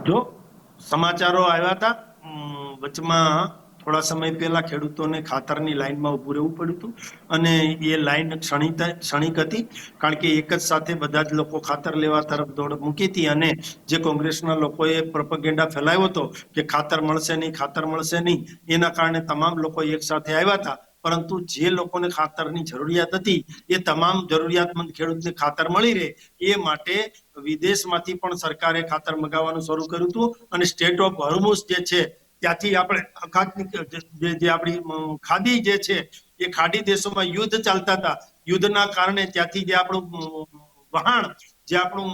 જો સમાચારો આવ્યા હતા વચમાં, થોડા સમય પહેલા ખેડૂતોને ખાતરની લાઈનમાં ઉભું રહેવું પડ્યું હતું, અને એ લાઈન ક્ષણિક હતી, કારણ કે એક જ સાથે બધા જ લોકો ખાતર લેવા તરફ દોડ મૂકી હતી. અને જે કોંગ્રેસના લોકોએ પ્રોપેગેન્ડા ફેલાવ્યો હતો કે ખાતર મળશે નહીં, ખાતર મળશે નહીં, એના કારણે તમામ લોકો એક સાથે આવ્યા હતા. પરંતુ જે લોકોને ખાતરની જરૂરિયાત હતી એ તમામ જરૂરિયાતમંદ ખેડૂતને ખાતર મળી રહે એ માટે વિદેશમાંથી પણ સરકારે ખાતર મંગાવવાનું શરૂ કર્યું હતું. અને સ્ટેટ ઓફ હોર્મુઝ જે છે ત્યાંથી આપણે જે આપણી ખાડી જે છે એ ખાડી દેશોમાં યુદ્ધ ચાલતા હતા. યુદ્ધના કારણે ત્યાંથી જે આપણું વહાણ, જે આપણું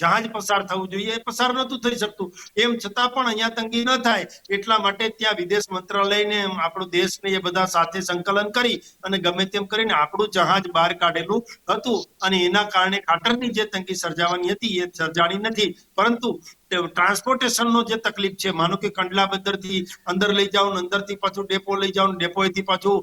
જહાજ પસાર થવું જોઈએ એ પસાર નતું થઈ શકતું. એમ છતાં પણ અહીંયા તંગી ન થાય એટલા માટે ત્યાં વિદેશ મંત્રાલયને આપણો દેશને એ બધા સાથે સંકલન કરી અને ગમે તેમ કરીને આપણું જહાજ બહાર કાઢેલું હતું. અને એના કારણે ખાતરની જે તંગી સર્જાવાની હતી એ સર્જાણી નથી. પરંતુ ટ્રાન્સપોર્ટેશનનો જે તકલીફ છે, માનો કે કંડલા બંદરથી અંદર લઈ જાઓ, અંદરથી પાછું ડેપો લઈ જાઓ, ડેપોથી પાછું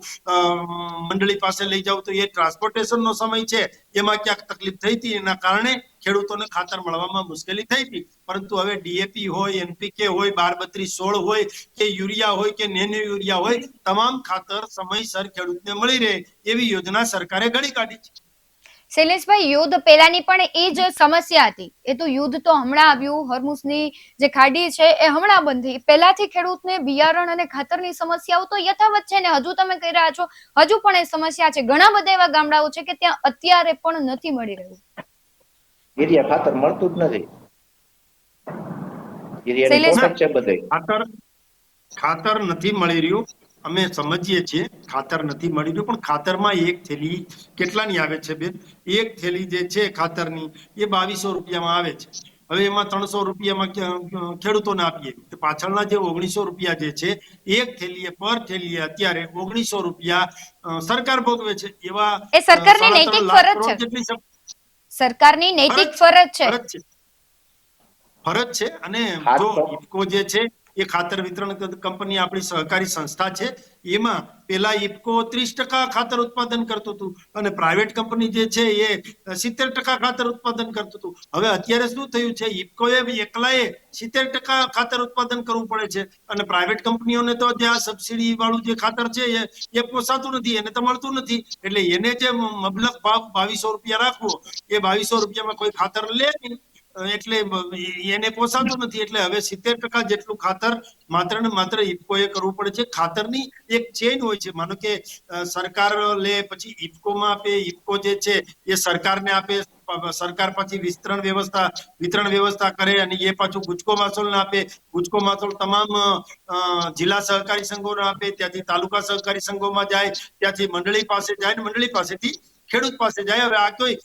મંડળી પાસે લઈ જાઓ, તો એ ટ્રાન્સપોર્ટેશનનો સમય છે એમાં ક્યાંક તકલીફ થઈ હતી. એના કારણે ખેડૂતોને ખાતર મળવામાં મુશ્કેલી થઈ હતી. પરંતુ હવે ડીએપી હોય, એનપીકે હોય, 12-32-16 હોય કે યુરિયા હોય કે નેનો યુરિયા હોય, તમામ ખાતર સમયસર ખેડૂતને મળી રહે એવી યોજના સરકારે ઘડી કાઢી છે. શૈલેષભાઈ, યુદ્ધ પહેલાની પણ એ જ સમસ્યા હતી. એ તો યુદ્ધ તો હમણાં આવ્યું, હોર્મુઝની જે ખાડી છે એ હમણાં બંધ થઈ. પહેલાથી ખેડૂતને બિયારણ અને ખાતરની સમસ્યાઓ તો યથાવત છે ને હજુ તમે કહી રહ્યા છો હજુ પણ એ સમસ્યા છે. ઘણા બધા એવા ગામડાઓ છે કે ત્યાં અત્યારે પણ નથી મળી રહ્યું. યુરિયા ખાતર મળતું જ નથી. યુરિયાની શોર્ટેજ છે બધે. ખાતર નથી મળી રહ્યું, અમે સમજીએ છીએ ખાતર નથી મળી રહ્યું, પણ ખાતરમાં એક થેલી કેટલાની આવે છે બેન? એક થેલી જે છે ખાતરની એ 2200 રૂપિયામાં આવે છે. હવે એમાં 300 રૂપિયામાં ખેડૂતોને આપીએ, પાછળના જે 1900 રૂપિયા જે છે એક થેલીએ પર થેલીએ અત્યારે 1900 રૂપિયા સરકાર ભોગવે છે. એવા એ સરકારની નૈતિક ફરજ છે. સરકારની નૈતિક ફરજ છે. અને જો ઇફકો જે છે એ ખાતર વિતરણ કંપની આપણી સહકારી સંસ્થા છે, એમાં પેલા ઇફકો 30% ખાતર ઉત્પાદન કરતું હતું અને પ્રાઇવેટ કંપની જે છે એ 70% ખાતર ઉત્પાદન કરતું હતું. હવે અત્યારે શું થયું છે, ઇફકોએ એકલાએ 70% ખાતર ઉત્પાદન કરવું પડે છે અને પ્રાઇવેટ કંપનીઓને તો જે આ સબસિડી વાળું જે ખાતર છે એ પોસાતું નથી, એને તો મળતું નથી. એટલે એને જે મબલક ભાવ 2200 રૂપિયા રાખવો, એ 2200 રૂપિયામાં કોઈ ખાતર લે નહીં, એટલે એને પોસાતું નથી. એટલે હવે 70% જેટલું ખાતર માત્ર ને માત્ર ઇફકોએ કરવું પડે છે. ખાતરની એક ચેન હોય છે, માનો કે સરકાર લે, પછી ઇફકોમાં આપે, ઇફકો જે છે એ સરકારને આપે, સરકાર પછી વિતરણ વ્યવસ્થા કરે અને એ પાછું ગુજકો માસોલને આપે. ગુજકો માસોલ તમામ જિલ્લા સહકારી સંઘોને આપે, ત્યાંથી તાલુકા સહકારી સંઘોમાં જાય, ત્યાંથી મંડળી પાસે જાય ને મંડળી પાસેથી ખેડૂત પાસે જાય. હવે આ કોઈ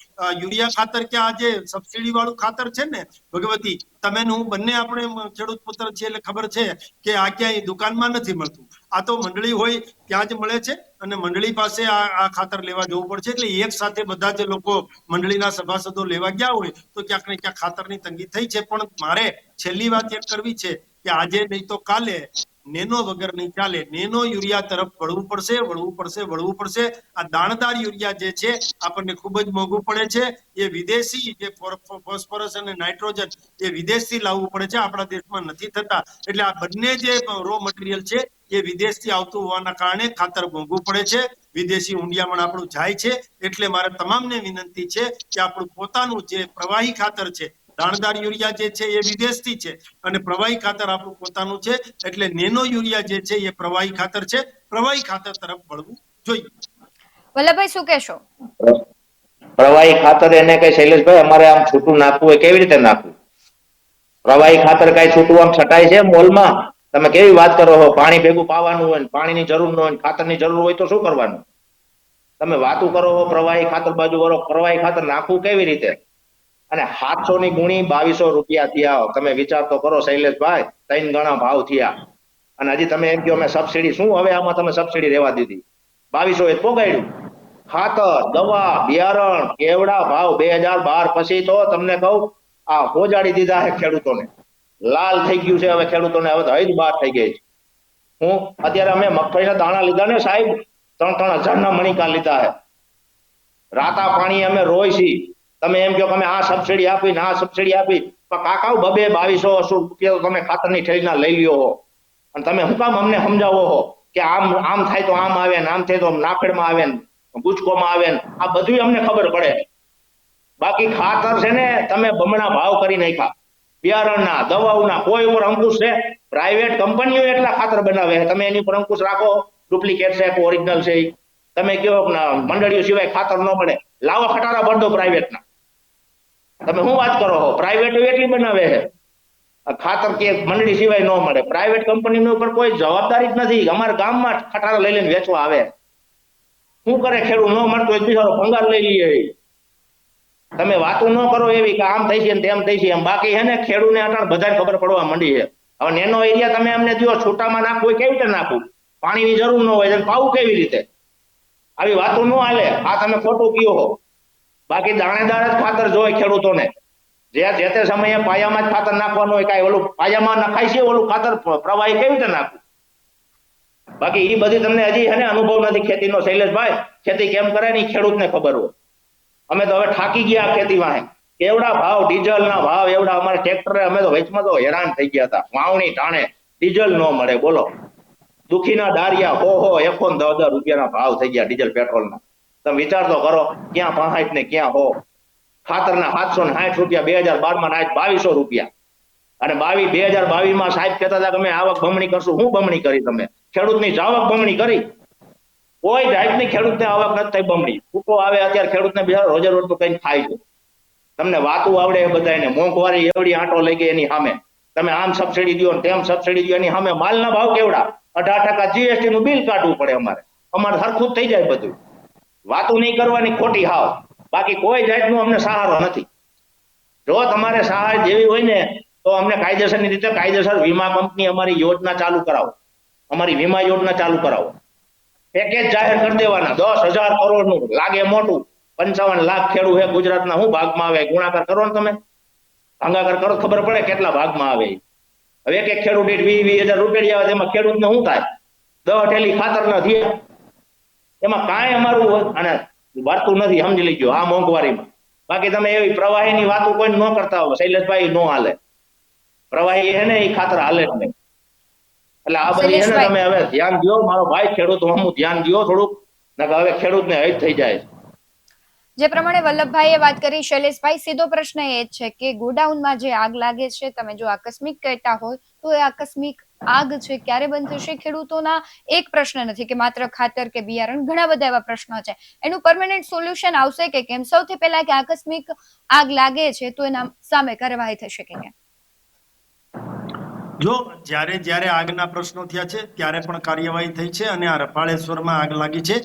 યુરિયા ખાતર કે આ જે સબસિડી વાળું ખાતર છે ને ભગવતી, તમે હું બંને આપણે ખેડૂત પુત્ર છે એટલે ખબર છે કે આ ક્યાંય દુકાનમાં નથી મળતું. આ તો મંડળી હોય ત્યાં જ મળે છે અને મંડળી પાસે આ ખાતર લેવા જવું પડશે. એટલે એક સાથે બધા જ લોકો મંડળીના સભાસદો લેવા ગયા હોય તો ક્યાંક ને ક્યાંક ખાતરની તંગી થઈ છે. પણ મારે છેલ્લી વાત એક કરવી છે કે આજે નહીં તો કાલે નેનો વગર નહીં ચાલે. નેનો યુરિયા તરફ વળવું પડશે. આ દાણદાર યુરિયા જે છે આપણને ખૂબ જ મોંઘું પડે છે. એ વિદેશી જે ફોસ્ફરસ અને નાઇટ્રોજન એ વિદેશથી લાવવું પડે છે, આપણા દેશમાં નથી થતા. એટલે આ બંને જે રો મટીરિયલ છે એ વિદેશથી આવતું હોવાના કારણે ખાતર મોંઘું પડે છે, વિદેશી ઊંડિયામણ આપણું જાય છે. એટલે મારે તમામને વિનંતી છે કે આપણું પોતાનું જે પ્રવાહી ખાતર છે, દાણદાર યુરિયા જે છે એ વિદેશથી છે અને પ્રવાહી ખાતર આપણું પોતાનું છે. એટલે નેનો યુરિયા જે છે એ પ્રવાહી ખાતર છે. પ્રવાહી ખાતર તરફ વળવું જોઈએ. વલ્લભભાઈ શું કહેશો? પ્રવાહી ખાતર એને કઈ શૈલેષભાઈ અમારે આમ છૂટું નાખવું હોય કેવી રીતે નાખવું? પ્રવાહી ખાતર કઈ છૂટું આમ છટાય છે મોલમાં? તમે કેવી વાત કરો છો? પાણી ભેગું પાવાનું હોય, પાણીની જરૂર ન હોય, ખાતરની જરૂર હોય તો શું કરવાનું? તમે વાતું કરો છો પ્રવાહી ખાતર બાજુ કરો, પ્રવાહી ખાતર નાખવું કેવી રીતે? અને 700 ની ગુણી 2200 રૂપિયા થયા. તમે વિચાર તો કરો શૈલેષભાઈ, 3 ગણા ભાવ થયા. અને હજી તમે એમ કહો અમે સબસિડી, શું હવે આમાં તમે સબસિડી રહેવા દીધી? 2200 એ પોગાડ્યું. ખાતર, દવા, બિયારણ કેવડા ભાવ 2012 પછી તો તમને કહું આ હોજાડી દીધા છે ખેડૂતોને. લાલ થઈ ગયું છે હવે ખેડૂતોને, હવે તો હૈદ બાર થઈ ગઈ છે. હું અત્યારે અમે મગફળીના દાણા લીધા ને સાહેબ, 3-3 હજારના મણિકા લીધા છે. રાતા પાણી અમે રોય છીએ. તમે એમ કહો કે અમે આ સબસિડી આપી ને આ સબસિડી આપી, પણ કાકા 2200 રૂપિયા તમે ખાતરની થેલીના લઈ લ્યો હો. અને તમે શું કામ અમને સમજાવો છો કે આમ થાય તો આમ આવે ને આમ થાય તો નાફેડમાં આવે ને ગુજકોમાં આવે ને, આ બધું અમને ખબર પડે. બાકી ખાતર છે ને તમે બમણા ભાવ કરી નાખ્યા. બિયારણના, દવાઓના કોઈ ઉપર અંકુશ છે? પ્રાઇવેટ કંપનીઓ એટલા ખાતર બનાવે છે, તમે એની ઉપર અંકુશ રાખો? ડુપ્લિકેટ છે કે ઓરિજિનલ છે? તમે કહો મંડળીઓ સિવાય ખાતર ન મળે, લાવો ખટારા ભર દો પ્રાઇવેટના. તમે શું વાત કરો છો? પ્રાઇવેટ એટલી બનાવે છે ખાતર કે મંડળી સિવાય ન મળે. પ્રાઇવેટ કંપનીનો ઉપર કોઈ જવાબદારી જ નથી. અમારા ગામમાં ખટારા લઈ લઈને વેચવા આવે. શું કરે ખેડૂત? ન મળતો એક બિચારો ભંગાર લઈ લઈએ. તમે વાતો ન કરો એવી કે આમ થઈ છે ને તેમ થઈ છે એમ. બાકી હે ને ખેડૂતને અટાણ બધાને ખબર પડવા માંડી છે. હવે નેનો એરિયા તમે અમને દો, છૂટામાં નાખવું હોય કેવી રીતે નાખવું? પાણીની જરૂર ન હોય તો પાવું કેવી રીતે? આવી વાતો ન હાલે. આ તમે ખોટું કયો છો. બાકી દાણેદાર જ ખાતર જોઈએ ખેડૂતોને. જે તે સમયે પાયામાં જ ખાતર નાખવાનું હોય. કાંઈ ઓલું પાયામાં નખાય છે ઓલું ખાતર પ્રવાહી કેવી રીતે નાખવું? બાકી એ બધી તમને હજી છે ને અનુભવ નથી ખેતીનો શૈલેષભાઈ. ખેતી કેમ કરે ને ખેડૂતને ખબર હોય. અમે તો હવે થાકી ગયા ખેતીમાં. કેવડા ભાવ, ડીઝલના ભાવ એવડા. અમારે ટ્રેક્ટરે અમે તો વચમાં તો હેરાન થઈ ગયા હતા. વાવણી ટાણે ડીઝલ ન મળે બોલો. દુખીના દારિયા 110 રૂપિયાના ભાવ થઈ ગયા ડીઝલ પેટ્રોલના. તમે વિચાર તો કરો, ક્યાં 65 ને ક્યાં 100. ખાતરના 760 રૂપિયા 2012 માં 2200 રૂપિયા. અને 2022 માં સાહેબ કહેતા હતા કે અમે આવક બમણી કરશું. શું બમણી કરી તમે? ખેડૂતની જાવક બમણી કરી? કોઈ જાતની ખેડૂતને આવક નથી થઈ બમણી. છૂટો આવે અત્યારે ખેડૂતને બિચારો રોજે રોજ તો કઈ ખાય છે. તમને વાતું આવડે બધાને. મોંઘવારી એવડી આંટો લઈ ગઈ એની સામે. તમે આમ સબસિડી દો તેમ સબસિડી દો એની સામે માલના ભાવ કેવડા? 18% જીએસટી નું બિલ કાઢવું પડે અમારે સરખું થઈ જાય બધું. વાતું નહીં કરવાની ખોટી હાવ. બાકી કોઈ જાતનું અમને સહારો નથી. જો તમારે સહાય દેવી હોય ને તો અમને કાયદેસરની રીતે કાયદેસર વીમા કંપની અમારી યોજના ચાલુ કરાવો. અમારી વીમા યોજના ચાલુ કરાવો. પેકેજ જાહેર કરી દેવાના 10,000 કરોડનું. લાગે મોટું, 55 લાખ ખેડૂત છે ગુજરાતના. શું ભાગમાં આવે? ગુણાકાર કરો ને તમે, ભાગાકાર કરો, ખબર પડે કેટલા ભાગમાં આવે. હવે એક ખેડૂત દીઠ 20,000 રૂપિયા આવે તેમાં ખેડૂતને શું થાય? 10 ઠેલી ખાતરના થયા. એમાં કાંઈ અમારું અને વાર્તું નથી. સમજી લીજો આ મોંઘવારીમાં. બાકી તમે એવી પ્રવાહીની વાતો કોઈ ન કરતા હો શૈલેષભાઈ, ન હાલે. પ્રવાહી છે ને એ ખાતર હાલે જ નહીં. એટલે આ બધી છે ને તમે હવે ધ્યાન દો મારો ભાઈ. ખેડૂત હું ધ્યાન દો થોડુંક, નકર હવે ખેડૂતને હૈત થઈ જાય. જે પ્રમાણે વલ્લભભાઈએ વાત કરી શૈલેષભાઈ, સીધો પ્રશ્ન એ જ છે કે ગોડાઉનમાં જે આગ લાગે છે, તમે જો આકસ્મિક કહેતા હોય તો એ આકસ્મિક આગ છે ક્યારે બંધ થશે? ખેડૂતોના એક પ્રશ્ન નથી કે માત્ર ખાતર કે બિયારણ, ઘણા બધા એવા પ્રશ્નો છે. એનું પરમેનન્ટ સોલ્યુશન આવશે કે કેમ? સૌથી પહેલા કે આકસ્મિક આગ લાગે છે તો એના સામે કાર્યવાહી થશે કે કેમ? જો જ્યારે આગના પ્રશ્નો થયા છે ત્યારે પણ કાર્યવાહી થઈ છે અને આ રફાળેશ્વરમાં આગ લાગી છે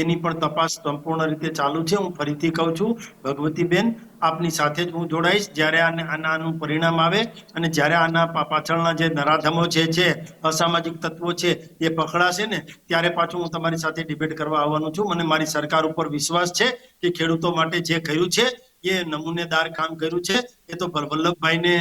એની પણ તપાસ સંપૂર્ણ રીતે ચાલુ છે. હું ફરીથી કહું છું ભગવતીબેન, આપની સાથે જ હું જોડાઈશ જ્યારે આનું પરિણામ આવે અને જ્યારે આના પાછળના જે નરાધમો છે અસામાજિક તત્વો છે એ પકડાશે ને ત્યારે પાછું હું તમારી સાથે ડિબેટ કરવા આવવાનું છું. મને મારી સરકાર ઉપર વિશ્વાસ છે કે ખેડૂતો માટે જે કર્યું છે એ નમૂનેદાર કામ કર્યું છે. એ તો વલ્લભભાઈને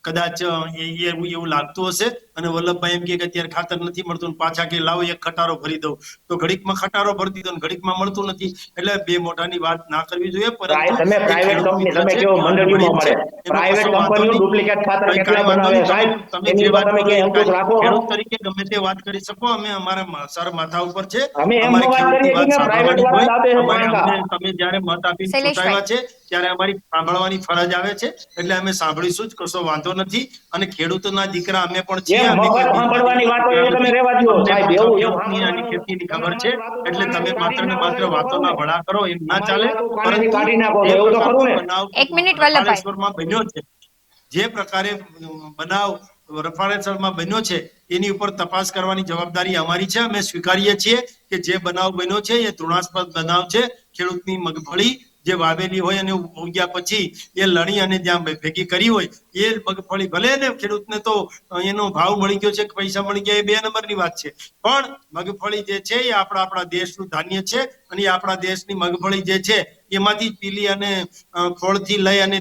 કદાચ એવું લાગતું હશે અને વલ્લભભાઈ એમ કે અત્યારે ખાતર નથી મળતું, પાછા કે લાવો એક ખટારો ભરી દઉં, તો ઘડીકમાં ખટારો ભરી દીધો ને ઘડીકમાં મળતું નથી. એટલે બે મોઢાની વાત ના કરવી જોઈએ. પરંતુ તમે પ્રાઇવેટ કંપની તમે કેવો મંડળીમાં મળે, પ્રાઇવેટ કંપનીઓ ડુપ્લિકેટ ખાતર કેટલા બનાવે સાહેબ, એની ઉપર તમે કે અંકુશ રાખો. ખેડૂત તરીકે ગમે તે વાત કરી શકો, અમે અમારા સર માથા ઉપર છે, અમે એમ અમારી વાત કરીએ ખેડૂતની છીએ વાત કે પ્રાઇવેટ સાંભળવાની વાળા હોય. દાબે છે. તમે જયારે મત આપીને શૈલેષભાઈ. ચૂંટાવ્યા છે ત્યારે અમારી સાંભળવાની ફરજ આવે છે, એટલે અમે સાંભળીશું જ, કશો વાંધો નથી. અને ખેડૂતોના દીકરા અમે પણ છીએ. એમ અમે મફત કોઈ સાંભળવાની વાતો એ તમે રહેવા દો અમને સાહેબ, પણ એવું ખેડૂતની અને ખેતીની ખબર છે. એટલે તમે માત્ર ને માત્ર વાતોના વડા કરો એમ ના ચાલે. પરંતુ કાઢી નાખો જે એવું તો ખરું પ્રકારનો ને. બનાવ એક મિનિટ વલ્લભભાઈ. રફાળેશ્વરમાં બન્યો છે, જે પ્રકારે બનાવ રફાળેશ્વરમાં બન્યો છે, એની ઉપર તપાસ કરવાની જવાબદારી અમારી છે. અમે સ્વીકારીએ છીએ કે જે બનાવ બન્યો છે એ તૃણાસ્પદ બનાવ છે. ખેડૂતની મગફળી જે વાવેલી હોય અને ઉગ્યા પછી એ લણી અને જ્યાં ભેગી કરી હોય એ મગફળી, ભલે ને ખેડૂતને તો એનો ભાવ મળી ગયો છે કે પૈસા મળી ગયા, એ 2 નંબરની વાત છે. પણ મગફળી જે છે એ આપણા દેશનું ધાન્ય છે, અને આપણા દેશની મગફળી જે છે એમાંથી પીલી અને ખોળથી લઈ અને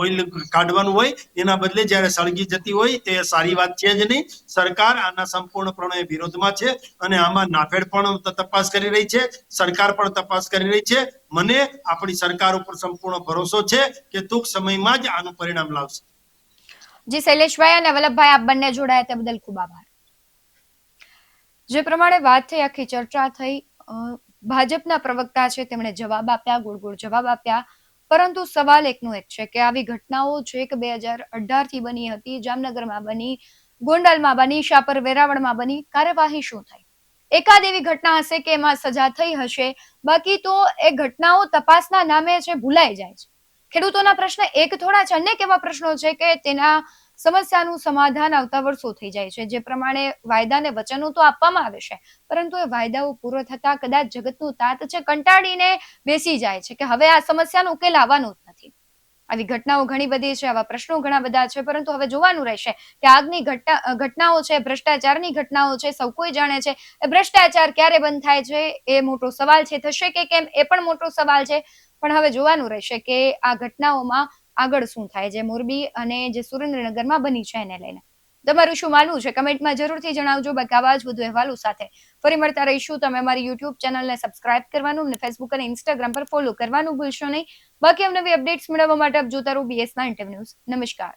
ઓઇલ કાઢવાનું હોય, એના બદલે જયારે સળગી જતી હોય તે સારી વાત છે જ નહીં. સરકાર આના સંપૂર્ણપણે વિરોધમાં છે, અને આમાં નાફેડ પણ તપાસ કરી રહી છે, સરકાર પણ તપાસ કરી રહી છે. મને આપણી સરકાર ઉપર સંપૂર્ણ ભરોસો છે કે ટૂંક સમયમાં જ આનું પરિણામ લાવશે. જી શૈલેષભાઈ અને વલ્લભભાઈ, આપ બંને જોડાયા તે બદલ ખૂબ આભાર. જે પ્રમાણે વાત થઈ, આખી ચર્ચા થઈ, ભાજપના પ્રવક્તા છે તેમણે જવાબ આપ્યા, ગોળ જવાબ આપ્યા, પરંતુ સવાલ એકનો એક છે કે આવી ઘટનાઓ છે કે 2018 થી બની હતી, જામનગરમાં બની, ગોંડલમાં બની, શાપર વેરાવળમાં બની, કાર્યવાહી શું થઈ? એકાદ એવી ઘટના હશે કે એમાં સજા થઈ હશે, બાકી તો એ ઘટનાઓ તપાસના નામે છે ભૂલાઈ જાય છે. ખેડૂતોના પ્રશ્ન એક થોડા છે, અનેક એવા પ્રશ્નો છે કે તેના સમસ્યાનું સમાધાન આવતા વર્ષો થઈ જાય છે. જે પ્રમાણે વાયદા ને વચનો તો આપવામાં આવે છે, પરંતુ એ વાયદાઓ પૂરો થતા કદાચ જગતનું તાત છે કંટાળીને બેસી જાય છે કે હવે આ સમસ્યાનો ઉકેલ આવવાનો જ નથી. આવી ઘટનાઓ ઘણી બધી છે, આવા પ્રશ્નો ઘણા બધા છે, પરંતુ હવે જોવાનું રહેશે કે આગની ઘટનાઓ છે, ભ્રષ્ટાચારની ઘટનાઓ છે, સૌ કોઈ જાણે છે. એ ભ્રષ્ટાચાર ક્યારે બંધ થાય છે એ મોટો સવાલ છે, થશે કે કેમ એ પણ મોટો સવાલ છે. પણ હવે જોવાનું રહેશે કે આ ઘટનાઓમાં આગળ શું થાય, જે મોરબી અને જે સુરેન્દ્રનગરમાં બની છે એને લઈને. તમારું શું માનવું છે કમેન્ટમાં જરૂરથી જણાવજો. બાકી આવા જ વધુ અહેવાલો સાથે ફરી મળતા રહીશું. તમે અમારી યુટ્યુબ ચેનલને સબસ્ક્રાઇબ કરવાનું અને ફેસબુક અને ઇન્સ્ટાગ્રામ પર ફોલો કરવાનું ભૂલશો નહીં. બાકી નવી અપડેટ્સ મેળવવા માટે આપ જોતા રહો BS9 ન્યૂઝ. નમસ્કાર.